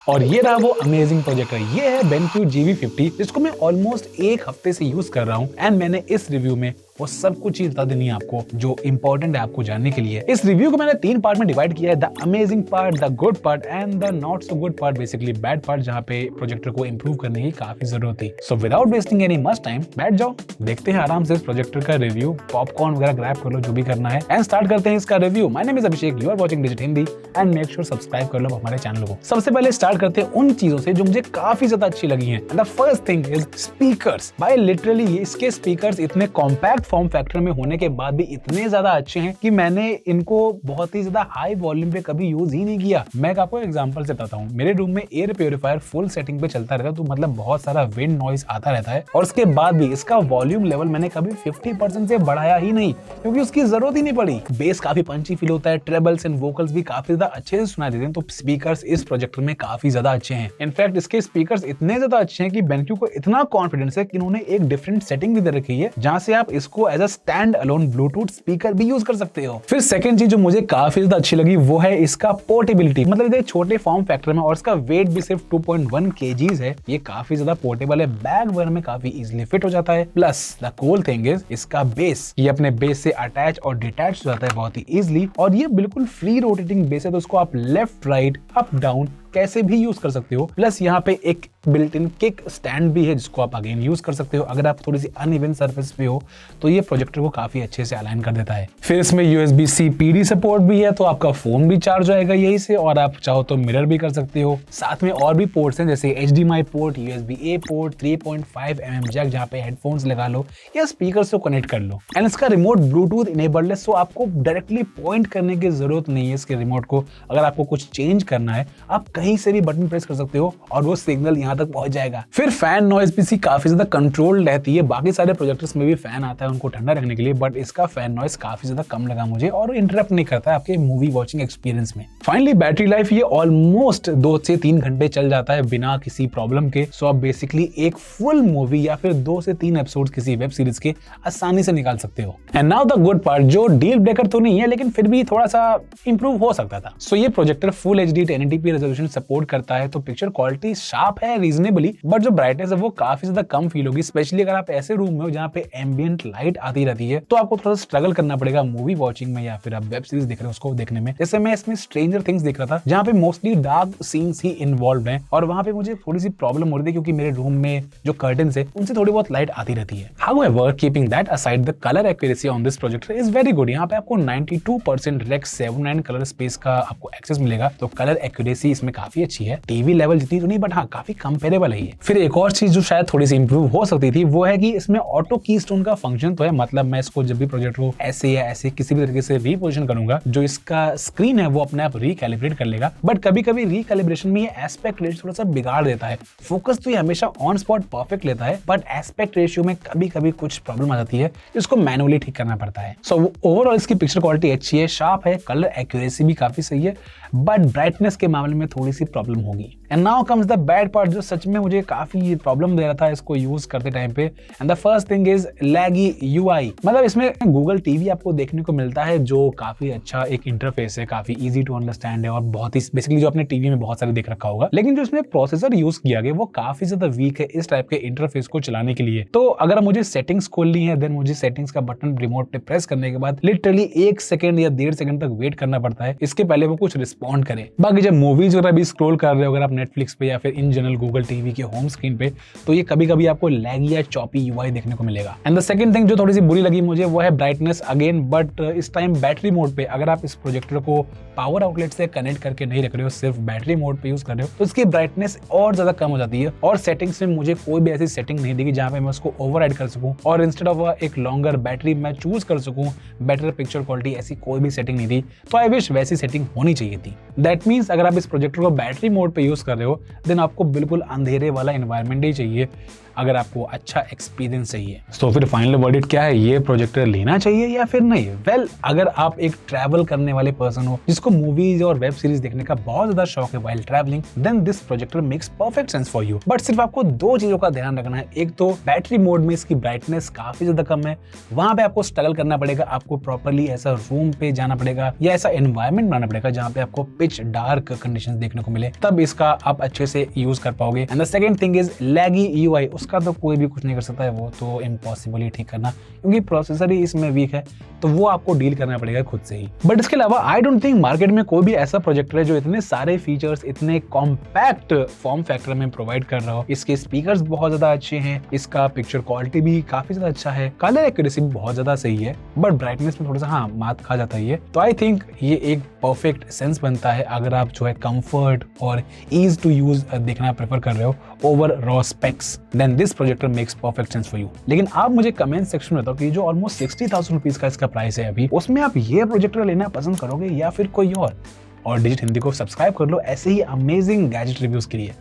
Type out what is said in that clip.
और ये रहा वो अमेजिंग प्रोजेक्टर। ये है BenQ GV50 जिसको मैं ऑलमोस्ट एक हफ्ते से यूज कर रहा हूँ एंड मैंने इस रिव्यू में वो सब कुछ चीज बता देनी है आपको जो इंपॉर्टेंट है आपको जानने के लिए। इस रिव्यू को मैंने 3 पार्ट में डिवाइड किया है, the amazing part, the good part and the not so good part, basically bad part जहाँ पे प्रोजेक्टर को इंप्रूव करने की काफी जरूरत थी। So without wasting any much time बैठ जाओ, देखते हैं आराम से इस प्रोजेक्टर का रिव्यू, पॉपकॉर्न वगैरह ग्रैब कर लो जो भी करना है एंड स्टार्ट करते हैं इसका review. My name is Abhishek, you are watching Digit Hindi and make sure subscribe कर लो हमारे चैनल को। सबसे पहले स्टार्ट करते हैं उन चीजों से जो मुझे काफी ज्यादा अच्छी लगी हैं। The first thing is speakers. भाई लिटरली इसके स्पीकर्स इतने कॉम्पैक्ट फॉर्म फैक्टर में होने के बाद भी इतने ज्यादा अच्छे हैं कि मैंने इनको बहुत ही ज्यादा हाई वॉल्यूम पे कभी यूज ही नहीं किया। मैं आपको एग्जांपल से बताता हूँ। मेरे रूम में एयर प्योरीफायर फुल सेटिंग पे चलता रहता है, तो मतलब बहुत सारा विंड नॉइज आता रहता है और उसके बाद भी इसका वॉल्यूम लेवल मैंने कभी 50% से बढ़ाया ही नहीं क्योंकि उसकी जरूरत ही नहीं पड़ी। बेस काफी पंची फील होता है, ट्रेबल्स एंड वोकल्स भी काफी ज्यादा अच्छे से सुनाई देते हैं, तो स्पीकर्स इस प्रोजेक्टर में काफी ज्यादा अच्छे हैं। इनफैक्ट इसके स्पीकर्स इतने ज्यादा अच्छे हैं कि BenQ को इतना कॉन्फिडेंस है कि उन्होंने एक डिफरेंट सेटिंग भी दे रखी है जहां से आप इसको as a standalone Bluetooth speaker भी यूज कर सकते हो। फिर सेकंड चीज जो मुझे काफी ज्यादा अच्छी लगी वो है इसका पोर्टेबिलिटी। मतलब ये छोटे फॉर्म फैक्टर में और इसका वेट भी सिर्फ 2.1 kgs है। ये काफी ज्यादा पोर्टेबल है, बैग वगैरह में काफी इजीली फिट हो जाता है। Plus the cool thing is इसका बेस, ये अपने बेस से अटैच और डिटैच हो जाता है बहुत ही इजीली और ये बिल्कुल फ्री रोटेटिंग बेस है, तो इसको आप लेफ्ट राइट अप डाउन कैसे भी यूज कर सकते हो। प्लस यहाँ पे एक बिल्ट इन किक स्टैंड भी है जिसको आप अगेन यूज कर सकते हो अगर आप थोड़ी सी अनइवन सरफेस पे हो, तो ये प्रोजेक्टर को काफी अच्छे से अलाइन कर देता है। फिर इसमें USB-C PD सपोर्ट भी है, तो आपका फोन भी चार्ज होएगा यही से और आप चाहो तो मिरर भी कर सकते हो। साथ में और भी पोर्ट्स हैं जैसे HDMI port, USB-A port, 3.5mm Jack जहाँ पे हेडफोन्स लगा लो या स्पीकर से कनेक्ट कर लो। एंड इसका रिमोट ब्लूटूथ इनेबल्ड है, सो आपको डायरेक्टली पॉइंट करने की जरूरत नहीं है इसके रिमोट को। अगर आपको कुछ चेंज करना है आप कहीं से भी बटन प्रेस कर सकते हो और वो सिग्नल यहाँ तक पहुंच जाएगा। फिर फैन नॉइज भी काफी ज्यादा कंट्रोल रहती है। बाकी सारे प्रोजेक्टर्स में भी फैन आता है उनको ठंडा रखने के लिए, बट इसका फैन नॉइज काफी ज्यादा कम लगा मुझे और इंटरप्ट नहीं करता है आपके मूवी वॉचिंग एक्सपीरियंस में। फाइनली बैटरी लाइफ, ये ऑलमोस्ट 2 से 3 घंटे चल जाता है बिना किसी प्रॉब्लम के। सो आप बेसिकली एक फुल मूवी या फिर 2 से 3 एपिसोड किसी वेब सीरीज के आसानी से निकाल सकते हो। And now the good part, जो डील ब्रेकर तो नहीं है लेकिन फिर भी थोड़ा सा इंप्रूव हो सकता था। सो ये projector full HD 1080p resolution support करता है, तो पिक्चर क्वालिटी शार्प है रीजनेबली, बट जो ब्राइटनेस है वो काफी ज्यादा कम फील होगी। स्पेशली अगर आप ऐसे रूम में हो जहाँ पे एम्बिएंट लाइट आती रहती है तो आपको थोड़ा सा स्ट्रगल करना पड़ेगा मूवी वॉचिंग में या फिर आप वेब सीरीज देख रहे हो उसको देखने में। जैसे मैं इसमें स्ट्रेंजर थिंग्स देख रहा था जहाँ पे मोस्टली डार्क सीन्स ही इन्वॉल्व हैं और वहाँ पे मुझे थोड़ी सी प्रॉब्लम हो रही थी क्योंकि मेरे रूम में जो कर्टन्स है उनसे थोड़ी बहुत लाइट आती रहती है। However keeping that aside, the colour accuracy on this projector is very good. यहाँ पे आपको 92% Rec 79 कलर स्पेस का आपको एक्सेस मिलेगा, तो कलर एक्यूरेसी इसमें काफी अच्छी है। टीवी लेवल जितनी तो नहीं बट हाँ काफी कंपेरेबल है ये। फिर एक और चीज जो शायद थोड़ी सी इंप्रूव हो सकती थी वो है कि इसमें ऑटो कीस्टोन का फंक्शन तो है। मतलब मैं इसको जब भी प्रोजेक्ट को ऐसे या ऐसे किसी भी तरीके से रीपोजिशन करूंगा, जो इसका स्क्रीन है वो अपने आप रिकैलिब्रेट कर लेगा, बट कभी कभी रिकैलिब्रेशन में ये एस्पेक्ट रेशियो थोड़ा सा बिगाड़ देता है। फोकस तो ये हमेशा ऑन स्पॉट परफेक्ट लेता है, बट एस्पेक्ट रेशियो में कभी कभी कुछ प्रॉब्लम आ जाती है जिसको मैनुअली ठीक करना पड़ता है। सो ओवरऑल इसकी पिक्चर क्वालिटी अच्छी है, शार्प है, कलर एक्यूरेसी भी काफी सही है, बट ब्राइटनेस के मामले में थोड़ी सी प्रॉब्लम होगी। And now comes the bad part, जो सच में मुझे काफी प्रॉब्लम दे रहा था इसको यूज करते टाइम पे। And the first thing is laggy UI। मतलब इसमें गूगल टीवी आपको देखने को मिलता है जो काफी अच्छा एक इंटरफेस है, काफी इजी टू अंडरस्टैंड है और बहुत ही बेसिकली जो अपने टीवी में बहुत सारे देख रखा होगा, लेकिन जो इसमें प्रोसेसर यूज किया गया वो काफी ज्यादा वीक है इस टाइप के इंटरफेस को चलाने के लिए। तो अगर मुझे सेटिंग्स खोलनी है देन मुझे सेटिंग्स का बटन रिमोट पे प्रेस करने के बाद लिटरली 1 सेकंड या 1.5 सेकंड तक वेट करना पड़ता है इसके पहले वो कुछ रिस्पॉन्ड करे। बाकी जब मूवीज वगैरह भी स्क्रॉल कर रहे हो अगर आप नेटफ्लिक्स पे या फिर इन जनरल गूगल टीवी के होम स्क्रीन पे, तो ये कभी कभी आपको लैगी या चॉपी UI देखने को मिलेगा। एंड द सेकंड थिंग जो थोड़ी सी बुरी लगी मुझे वो है ब्राइटनेस अगेन, बट इस टाइम बैटरी मोड पे अगर आप इस प्रोजेक्टर को पावर आउटलेट से कनेक्ट करके नहीं रख रहे हो, सिर्फ बैटरी मोड पे यूज कर रहे हो, तो इसकी ब्राइटनेस और ज्यादा कम हो जाती है। और सेटिंग्स में मुझे कोई भी ऐसी सेटिंग नहीं दिखी जहां पे मैं उसको ओवरराइड कर सकूं और इंस्टेड ऑफ एक लॉन्गर बैटरी मैं चूज कर सकूं बेटर पिक्चर क्वालिटी, ऐसी कोई भी सेटिंग नहीं थी। तो आई विश वैसी सेटिंग होनी चाहिए थी। दैट मीन्स अगर आप इस प्रोजेक्टर को बैटरी मोड पे यूज कर रहे हो देन आपको बिल्कुल अंधेरे वाला एनवायरनमेंट ही चाहिए अगर आपको अच्छा एक्सपीरियंस चाहिए। तो फिर फाइनल वर्डिक्ट क्या है, ये प्रोजेक्टर लेना चाहिए या फिर नहीं? वेल, अगर आप एक ट्रैवल करने वाले पर्सन हो जिसको मूवीज और वेब सीरीज देखने का बहुत ज्यादा शौक है while travelling, then this projector makes perfect sense for you. But सिर्फ आपको 2 चीजों का ध्यान रखना है। एक तो बैटरी मोड में इसकी ब्राइटनेस काफी ज्यादा कम है, वहां पे आपको स्ट्रगल करना पड़ेगा, आपको प्रॉपर्ली ऐसा रूम पे जाना पड़ेगा या ऐसा एनवायरमेंट बनाना पड़ेगा जहाँ पे आपको आपको पिच डार्क कंडीशंस देखने को मिले, तब इसका आप अच्छे से यूज कर पाओगे। And the second thing is laggy UI, उसका तो कोई भी कुछ नहीं कर सकता है, वो तो इम्पॉसिबल ही ठीक करना, क्योंकि प्रोसेसर ही इसमें वीक है, तो वो आपको डील करना पड़ेगा खुद से ही। बट इसके अलावा आई डोंट थिंक मार्केट में कोई भी ऐसा प्रोजेक्टर है जो इतने सारे फीचर्स इतने कॉम्पैक्ट फॉर्म फैक्टर में प्रोवाइड कर रहा हो। इसके स्पीकर्स बहुत ज्यादा अच्छे हैं, इसका पिक्चर क्वालिटी भी काफी ज्यादा अच्छा है, कलर एक्यूरेसी भी बहुत ज्यादा सही है, बट ब्राइटनेस में थोड़ा सा मात खा जाता है। तो आई थिंक ये एक परफेक्ट सेंस बनता है अगर आप जो है कंफर्ट और ईज टू यूज देखना प्रेफर कर रहे हो over raw specs, then this projector makes perfect sense for you. लेकिन आप मुझे कमेंट सेक्शन में बताओ कि जो ऑलमोस्ट 60,000 रुपीज का इसका प्राइस है अभी, उसमें आप ये प्रोजेक्टर लेना पसंद करोगे या फिर कोई और डिजिट हिंदी को सब्सक्राइब कर लो ऐसे ही अमेजिंग गैजेट रिव्यूज के लिए।